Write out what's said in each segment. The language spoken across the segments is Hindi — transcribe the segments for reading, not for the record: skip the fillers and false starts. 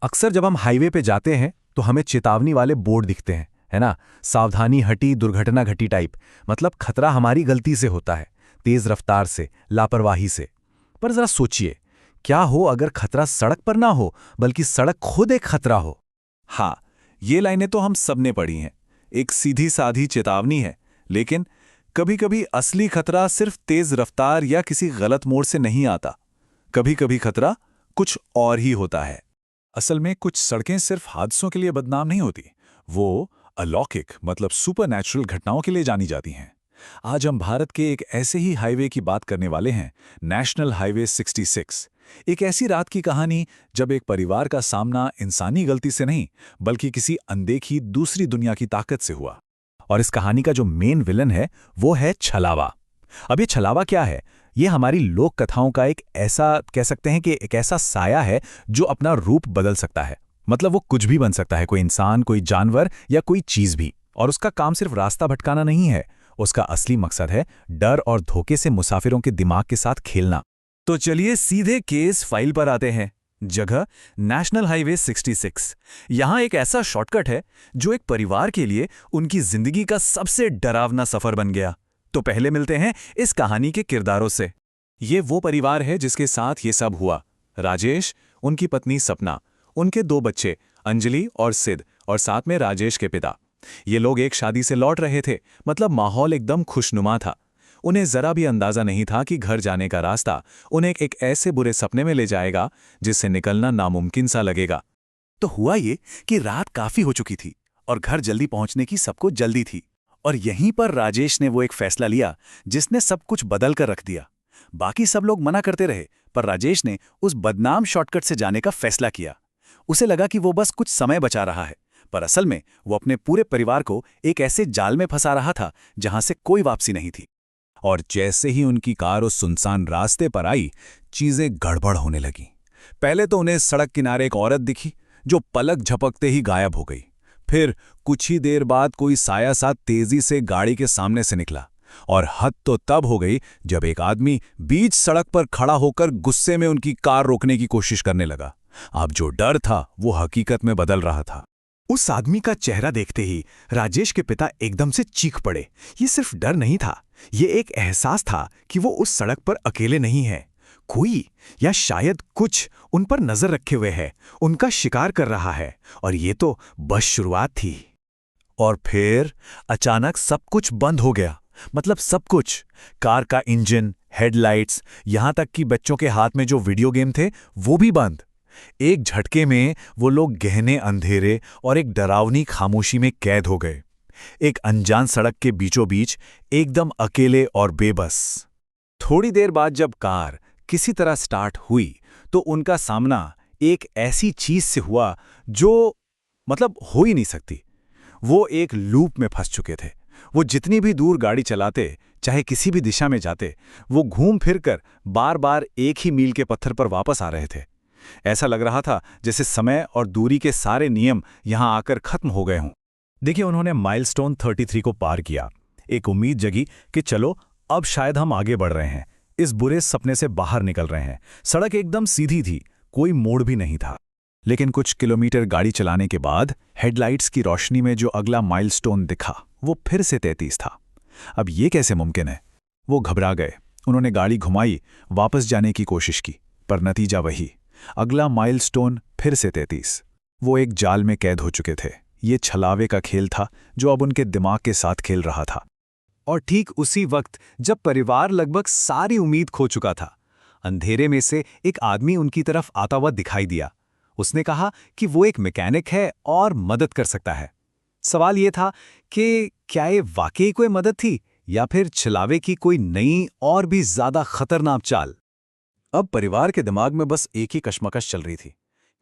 अक्सर जब हम हाईवे पे जाते हैं तो हमें चेतावनी वाले बोर्ड दिखते हैं, है ना। सावधानी हटी, दुर्घटना घटी टाइप। मतलब खतरा हमारी गलती से होता है, तेज रफ्तार से, लापरवाही से। पर जरा सोचिए, क्या हो अगर खतरा सड़क पर ना हो बल्कि सड़क खुद एक खतरा हो। हाँ, ये लाइनें तो हम सबने पढ़ी हैं। एक सीधी साधी चेतावनी है, लेकिन कभी कभी असली खतरा सिर्फ तेज रफ्तार या किसी गलत मोड़ से नहीं आता। कभी कभी खतरा कुछ और ही होता है। असल में कुछ सड़कें सिर्फ हादसों के लिए बदनाम नहीं होती, वो अलौकिक मतलब सुपरनैचुरल घटनाओं के लिए जानी जाती हैं। आज हम भारत के एक ऐसे ही हाईवे की बात करने वाले हैं, नेशनल हाईवे 66। एक ऐसी रात की कहानी जब एक परिवार का सामना इंसानी गलती से नहीं बल्कि किसी अनदेखी दूसरी दुनिया की ताकत से हुआ। और इस कहानी का जो मेन विलन है वो है छलावा। अब ये छलावा क्या है? ये हमारी लोक कथाओं का एक ऐसा, कह सकते हैं कि एक ऐसा साया है जो अपना रूप बदल सकता है। मतलब वो कुछ भी बन सकता है, कोई इंसान, कोई जानवर या कोई चीज भी। और उसका काम सिर्फ रास्ता भटकाना नहीं है, उसका असली मकसद है डर और धोखे से मुसाफिरों के दिमाग के साथ खेलना। तो चलिए सीधे केस फाइल पर आते हैं। जगह नेशनल हाईवे 66। यहां एक ऐसा शॉर्टकट है जो एक परिवार के लिए उनकी जिंदगी का सबसे डरावना सफर बन गया। तो पहले मिलते हैं इस कहानी के किरदारों से। ये वो परिवार है जिसके साथ ये सब हुआ। राजेश, उनकी पत्नी सपना, उनके 2 बच्चे अंजलि और सिद्ध, और साथ में राजेश के पिता। ये लोग एक शादी से लौट रहे थे, मतलब माहौल एकदम खुशनुमा था। उन्हें जरा भी अंदाजा नहीं था कि घर जाने का रास्ता उन्हें एक ऐसे बुरे सपने में ले जाएगा जिससे निकलना नामुमकिन सा लगेगा। तो हुआ ये कि रात काफी हो चुकी थी और घर जल्दी पहुंचने की सबको जल्दी थी। और यहीं पर राजेश ने वो एक फैसला लिया जिसने सब कुछ बदल कर रख दिया। बाकी सब लोग मना करते रहे, पर राजेश ने उस बदनाम शॉर्टकट से जाने का फैसला किया। उसे लगा कि वो बस कुछ समय बचा रहा है, पर असल में वो अपने पूरे परिवार को एक ऐसे जाल में फंसा रहा था जहां से कोई वापसी नहीं थी। और जैसे ही उनकी कार उस सुनसान रास्ते पर आई, चीजें गड़बड़ होने लगी। पहले तो उन्हें सड़क किनारे एक औरत दिखी जो पलक झपकते ही गायब हो गई। फिर कुछ ही देर बाद कोई साया सा तेजी से गाड़ी के सामने से निकला। और हद तो तब हो गई जब एक आदमी बीच सड़क पर खड़ा होकर गुस्से में उनकी कार रोकने की कोशिश करने लगा। अब जो डर था वो हकीकत में बदल रहा था। उस आदमी का चेहरा देखते ही राजेश के पिता एकदम से चीख पड़े। ये सिर्फ डर नहीं था, ये एक एहसास था कि वो उस सड़क पर अकेले नहीं है। कोई या शायद कुछ उन पर नजर रखे हुए है, उनका शिकार कर रहा है। और ये तो बस शुरुआत थी। और फिर अचानक सब कुछ बंद हो गया। मतलब सब कुछ, कार का इंजन, हेडलाइट्स, यहां तक कि बच्चों के हाथ में जो वीडियो गेम थे वो भी बंद। एक झटके में वो लोग गहने अंधेरे और एक डरावनी खामोशी में कैद हो गए, एक अनजान सड़क के बीचों बीच, एकदम अकेले और बेबस। थोड़ी देर बाद जब कार किसी तरह स्टार्ट हुई तो उनका सामना एक ऐसी चीज से हुआ जो मतलब हो ही नहीं सकती। वो एक लूप में फंस चुके थे। वो जितनी भी दूर गाड़ी चलाते, चाहे किसी भी दिशा में जाते, वो घूम फिर कर बार बार एक ही मील के पत्थर पर वापस आ रहे थे। ऐसा लग रहा था जैसे समय और दूरी के सारे नियम यहां आकर खत्म हो गए हों। देखिए, उन्होंने माइलस्टोन 33 को पार किया। एक उम्मीद जगी कि चलो अब शायद हम आगे बढ़ रहे हैं, इस बुरे सपने से बाहर निकल रहे हैं। सड़क एकदम सीधी थी, कोई मोड़ भी नहीं था। लेकिन कुछ किलोमीटर गाड़ी चलाने के बाद हेडलाइट्स की रोशनी में जो अगला माइलस्टोन दिखा वो फिर से 33 था। अब ये कैसे मुमकिन है? वो घबरा गए। उन्होंने गाड़ी घुमाई, वापस जाने की कोशिश की, पर नतीजा वही। अगला माइलस्टोन फिर से 33। वो एक जाल में कैद हो चुके थे। ये छलावे का खेल था जो अब उनके दिमाग के साथ खेल रहा था। और ठीक उसी वक्त जब परिवार लगभग सारी उम्मीद खो चुका था, अंधेरे में से एक आदमी उनकी तरफ आता हुआ दिखाई दिया। उसने कहा कि वो एक मैकेनिक है और मदद कर सकता है। सवाल ये था कि क्या ये वाकई कोई मदद थी या फिर छलावे की कोई नई और भी ज्यादा खतरनाक चाल? अब परिवार के दिमाग में बस एक ही कश्मकश चल रही थी।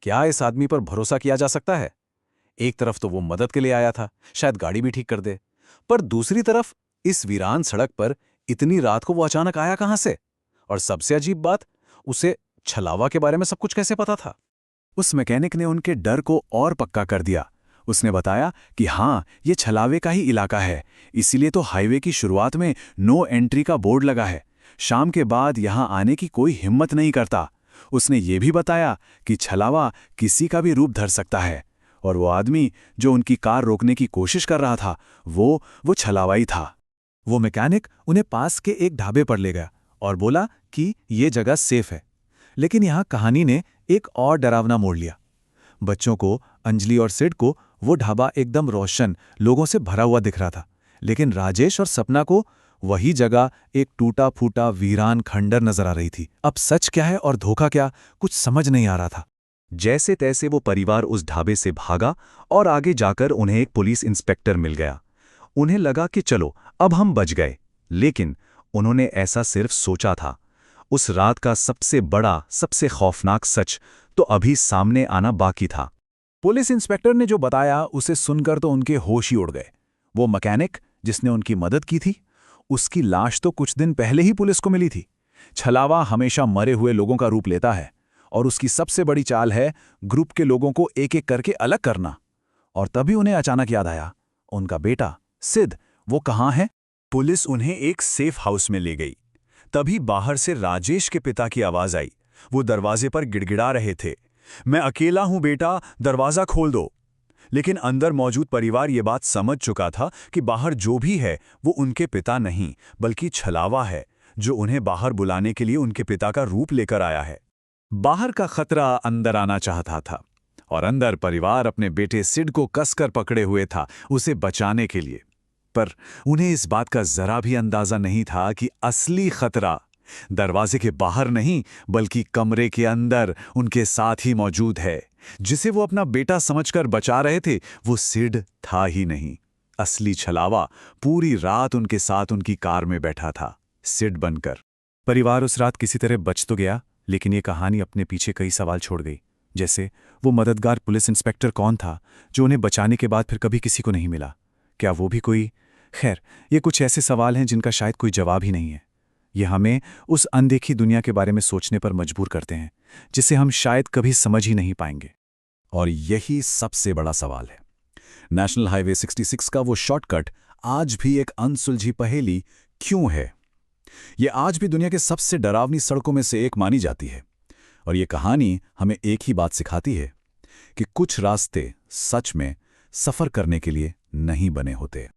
क्या इस आदमी पर भरोसा किया जा सकता है? एक तरफ तो वो मदद के लिए आया था, शायद गाड़ी भी ठीक कर दे, पर दूसरी तरफ इस वीरान सड़क पर इतनी रात को वो अचानक आया कहां से? और सबसे अजीब बात, उसे छलावा के बारे में सब कुछ कैसे पता था? उस मैकेनिक ने उनके डर को और पक्का कर दिया। उसने बताया कि हाँ, ये छलावे का ही इलाका है, इसीलिए तो हाईवे की शुरुआत में नो एंट्री का बोर्ड लगा है। शाम के बाद यहां आने की कोई हिम्मत नहीं करता। उसने ये भी बताया कि छलावा किसी का भी रूप धर सकता है, और वो आदमी जो उनकी कार रोकने की कोशिश कर रहा था वो छलावा ही था। वो मैकेनिक उन्हें पास के एक ढाबे पर ले गया और बोला कि ये जगह सेफ है। लेकिन यहाँ कहानी ने एक और डरावना मोड़ लिया। बच्चों को, अंजलि और सिड को वो ढाबा एकदम रोशन, लोगों से भरा हुआ दिख रहा था, लेकिन राजेश और सपना को वही जगह एक टूटा फूटा वीरान खंडर नजर आ रही थी। अब सच क्या है और धोखा क्या, कुछ समझ नहीं आ रहा था। जैसे तैसे वो परिवार उस ढाबे से भागा और आगे जाकर उन्हें एक पुलिस इंस्पेक्टर मिल गया। उन्हें लगा कि चलो अब हम बच गए, लेकिन उन्होंने ऐसा सिर्फ सोचा था। उस रात का सबसे बड़ा, सबसे खौफनाक सच तो अभी सामने आना बाकी था। पुलिस इंस्पेक्टर ने जो बताया उसे सुनकर तो उनके होश ही उड़ गए। वो मैकेनिक जिसने उनकी मदद की थी, उसकी लाश तो कुछ दिन पहले ही पुलिस को मिली थी। छलावा हमेशा मरे हुए लोगों का रूप लेता है, और उसकी सबसे बड़ी चाल है ग्रुप के लोगों को एक एक करके अलग करना। और तभी उन्हें अचानक याद आया, उनका बेटा सिद, वो कहाँ है? पुलिस उन्हें एक सेफ हाउस में ले गई। तभी बाहर से राजेश के पिता की आवाज आई। वो दरवाजे पर गिड़गिड़ा रहे थे, मैं अकेला हूं बेटा, दरवाजा खोल दो। लेकिन अंदर मौजूद परिवार ये बात समझ चुका था कि बाहर जो भी है वो उनके पिता नहीं, बल्कि छलावा है, जो उन्हें बाहर बुलाने के लिए उनके पिता का रूप लेकर आया है। बाहर का खतरा अंदर आना चाहता था, और अंदर परिवार अपने बेटे सिड को कसकर पकड़े हुए था, उसे बचाने के लिए। पर उन्हें इस बात का जरा भी अंदाजा नहीं था कि असली खतरा दरवाजे के बाहर नहीं, बल्कि कमरे के अंदर उनके साथ ही मौजूद है। जिसे वो अपना बेटा समझकर बचा रहे थे, वो सिड था ही नहीं। असली छलावा पूरी रात उनके साथ उनकी कार में बैठा था, सिड बनकर। परिवार उस रात किसी तरह बच तो गया, लेकिन ये कहानी अपने पीछे कई सवाल छोड़ गई। जैसे वो मददगार पुलिस इंस्पेक्टर कौन था जो उन्हें बचाने के बाद फिर कभी किसी को नहीं मिला? क्या वो भी कोई? खैर, ये कुछ ऐसे सवाल हैं जिनका शायद कोई जवाब ही नहीं है। ये हमें उस अनदेखी दुनिया के बारे में सोचने पर मजबूर करते हैं, जिसे हम शायद कभी समझ ही नहीं पाएंगे। और यही सबसे बड़ा सवाल है। नेशनल हाईवे 66 का वो शॉर्टकट आज भी एक अनसुलझी पहेली क्यों है? ये आज भी दुनिया के सबसे डरावनी सड़कों में से एक मानी जाती है। और ये कहानी हमें एक ही बात सिखाती है कि कुछ रास्ते सच में सफ़र करने के लिए नहीं बने होते।